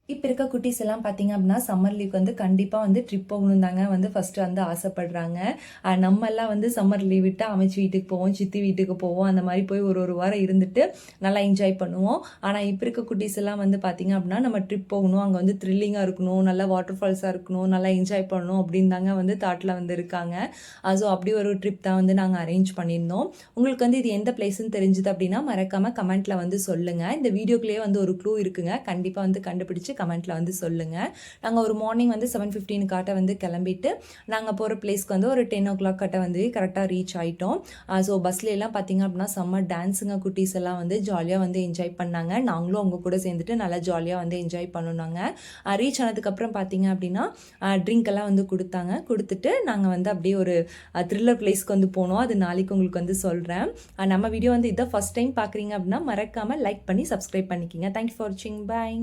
இப்போ இருக்க குட்டீஸ் எல்லாம் பார்த்தீங்க அப்படின்னா சம்மர் லீவுக்கு வந்து கண்டிப்பாக வந்து ட்ரிப் போகணும் தாங்க வந்து ஃபஸ்ட்டு வந்து ஆசைப்படுறாங்க. நம்ம எல்லாம் வந்து சம்மர் லீவ் விட்டு அமைச்சு வீட்டுக்கு போவோம், சித்தி வீட்டுக்கு போவோம். அந்த மாதிரி போய் ஒரு ஒரு வாரம் இருந்துட்டு நல்லா என்ஜாய் பண்ணுவோம். ஆனால் இப்போ இருக்க குட்டீஸ் எல்லாம் வந்து பார்த்தீங்க அப்படின்னா நம்ம ட்ரிப் போகணும், அங்கே வந்து த்ரில்லிங்காக இருக்கணும், நல்லா வாட்டர் ஃபால்ஸாக இருக்கணும், நல்லா என்ஜாய் பண்ணணும் அப்படின்னு தாங்க வந்து தாட்டில் வந்து இருக்காங்க. ஸோ அப்படி ஒரு ட்ரிப் தான் வந்து நாங்கள் அரேஞ்ச் பண்ணியிருந்தோம். உங்களுக்கு வந்து இது எந்த பிளேஸ்ன்னு தெரிஞ்சுது அப்படின்னா மறக்காமல் கமெண்ட்டில் வந்து சொல்லுங்கள். இந்த வீடியோக்குள்ளேயே வந்து ஒரு க்ளூ இருக்குங்க, கண்டிப்பாக வந்து கண்டுபிடிச்சு கமெண்ட்டில் வந்து சொல்லுங்கள். நாங்கள் ஒரு மார்னிங் வந்து 7:15 காட்ட வந்து கிளம்பிட்டு நாங்கள் போகிற பிளேஸ்க்கு வந்து ஒரு 10 o'clock கிட்ட வந்து கரெக்டாக ரீச் ஆகிட்டோம். ஸோ பஸ்லாம் பார்த்தீங்க அப்படின்னா செம்ம டான்ஸுங்க, குட்டீஸ் எல்லாம் வந்து ஜாலியாக வந்து என்ஜாய் பண்ணாங்க. நாங்களும் அவங்க கூட சேர்ந்துட்டு நல்லா ஜாலியாக வந்து என்ஜாய் பண்ணோங்க. ரீச் ஆனதுக்கப்புறம் பார்த்தீங்க அப்படின்னா ட்ரிங்க் எல்லாம் வந்து கொடுத்துட்டு நாங்கள் வந்து அப்படியே ஒரு த்ரில்லர் பிளேஸ்க்கு வந்து போனோம். அது நாளைக்கு உங்களுக்கு வந்து சொல்கிறேன். நம்ம வீடியோ வந்து இதை ஃபஸ்ட் டைம் பார்க்குறீங்க அப்படின்னா மறக்காமல் லைக் பண்ணி சப்ஸ்கிரைப் பண்ணிக்கிங்க. தேங்க்யூ ஃபார் வாட்சிங். பாய்.